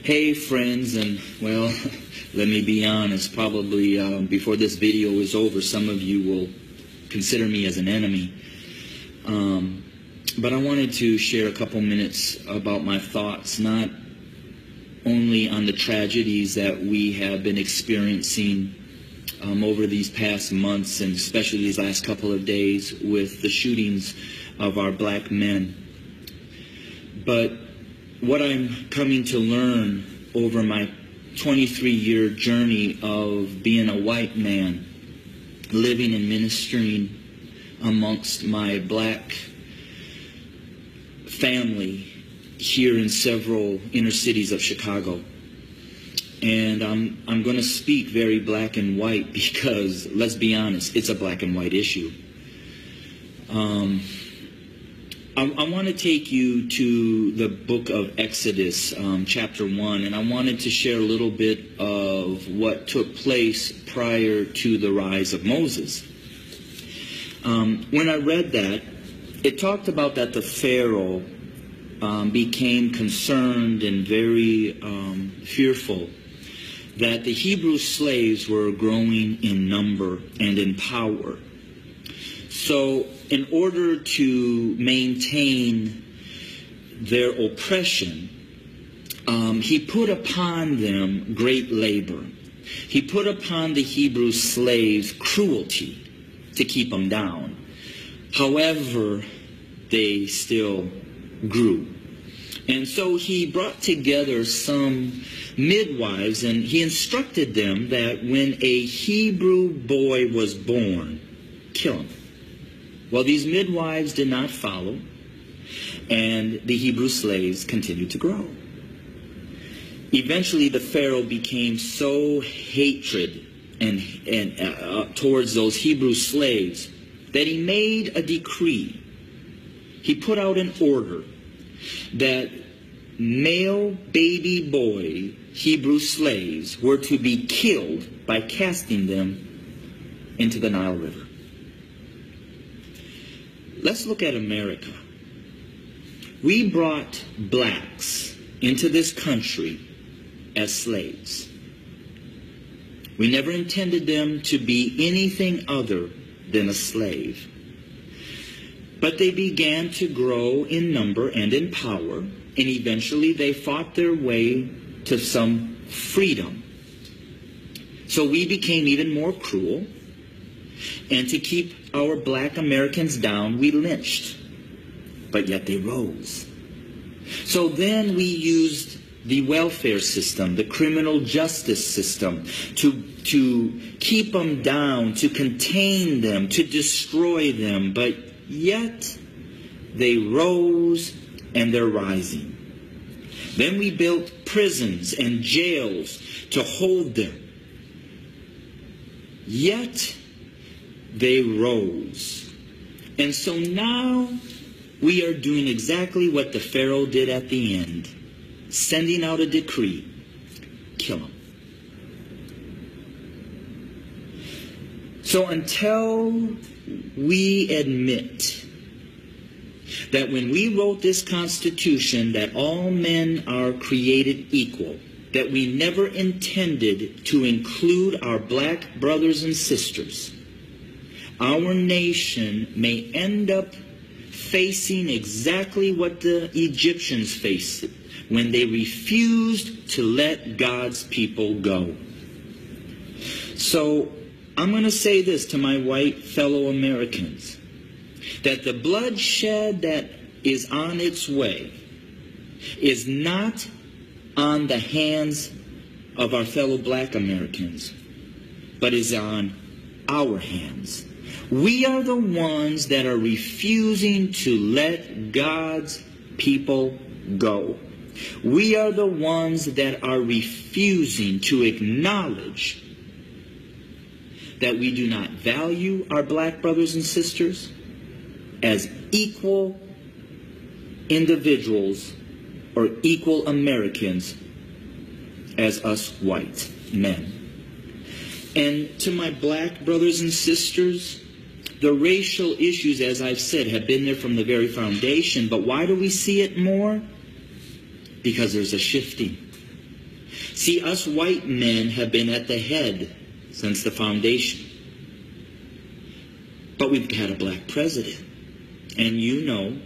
Hey friends, and well, let me be honest, probably before this video is over, some of you will consider me as an enemy. But I wanted to share a couple minutes about my thoughts, not only on the tragedies that we have been experiencing over these past months, and especially these last couple of days with the shootings of our black men, but what I'm coming to learn over my 23-year journey of being a white man, living and ministering amongst my black family here in several inner cities of Chicago. And I'm going to speak very black and white because, let's be honest, it's a black and white issue. I want to take you to the book of Exodus, chapter 1, and I wanted to share a little bit of what took place prior to the rise of Moses. When I read that, it talked about that the Pharaoh became concerned and very fearful that the Hebrew slaves were growing in number and in power. So in order to maintain their oppression, he put upon them great labor. He put upon the Hebrew slaves cruelty to keep them down. However, they still grew. And so he brought together some midwives, and he instructed them that when a Hebrew boy was born, kill him. Well, these midwives did not follow, and the Hebrew slaves continued to grow. Eventually, the Pharaoh became so hatred towards those Hebrew slaves that he made a decree. He put out an order that male baby boy Hebrew slaves were to be killed by casting them into the Nile River. Let's look at America. We brought blacks into this country as slaves. We never intended them to be anything other than a slave. But they began to grow in number and in power, and eventually they fought their way to some freedom. So we became even more cruel, and to keep our black Americans down, we lynched. But yet they rose. So then we used the welfare system, the criminal justice system, to keep them down, to contain them, to destroy them. But yet they rose, and they're rising. Then we built prisons and jails to hold them. Yet they rose. And so now we are doing exactly what the Pharaoh did at the end, sending out a decree: kill them. So until we admit that when we wrote this Constitution that all men are created equal, that we never intended to include our black brothers and sisters, our nation may end up facing exactly what the Egyptians faced when they refused to let God's people go. So I'm going to say this to my white fellow Americans, that the bloodshed that is on its way is not on the hands of our fellow black Americans, but is on our hands. We are the ones that are refusing to let God's people go. We are the ones that are refusing to acknowledge that we do not value our black brothers and sisters as equal individuals or equal Americans as us white men. And to my black brothers and sisters, the racial issues, as I've said, have been there from the very foundation. But why do we see it more? Because there's a shifting. See, us white men have been at the head since the foundation. But we've had a black president. And you know,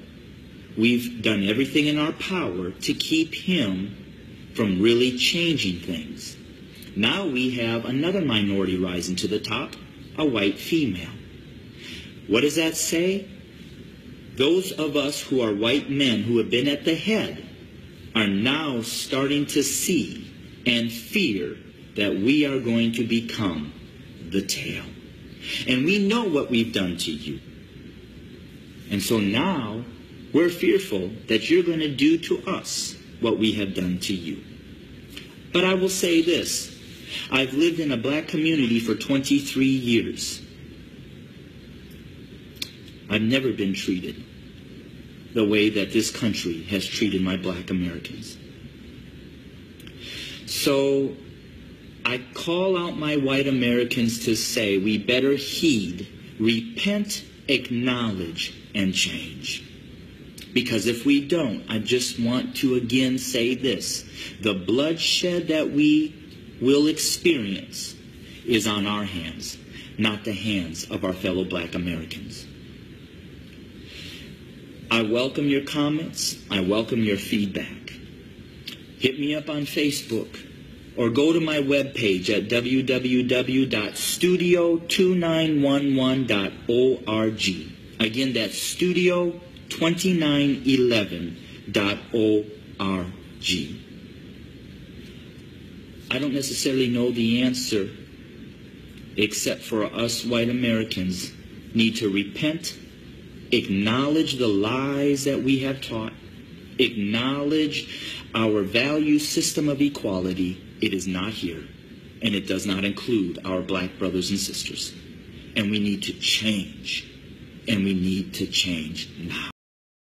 we've done everything in our power to keep him from really changing things. Now we have another minority rising to the top, a white female. What does that say? Those of us who are white men who have been at the head are now starting to see and fear that we are going to become the tail. And we know what we've done to you. And so now we're fearful that you're going to do to us what we have done to you. But I will say this. I've lived in a black community for 23 years. I've never been treated the way that this country has treated my black Americans. So I call out my white Americans to say we better heed, repent, acknowledge, and change. Because if we don't, I just want to again say this. The bloodshed that we will experience is on our hands, not the hands of our fellow black Americans. I welcome your comments. I welcome your feedback. Hit me up on Facebook or go to my webpage at www.studio2911.org. Again, that's studio2911.org. I don't necessarily know the answer, except for us white Americans need to repent, acknowledge the lies that we have taught, acknowledge our value system of equality. It is not here, and it does not include our black brothers and sisters. And we need to change, and we need to change now.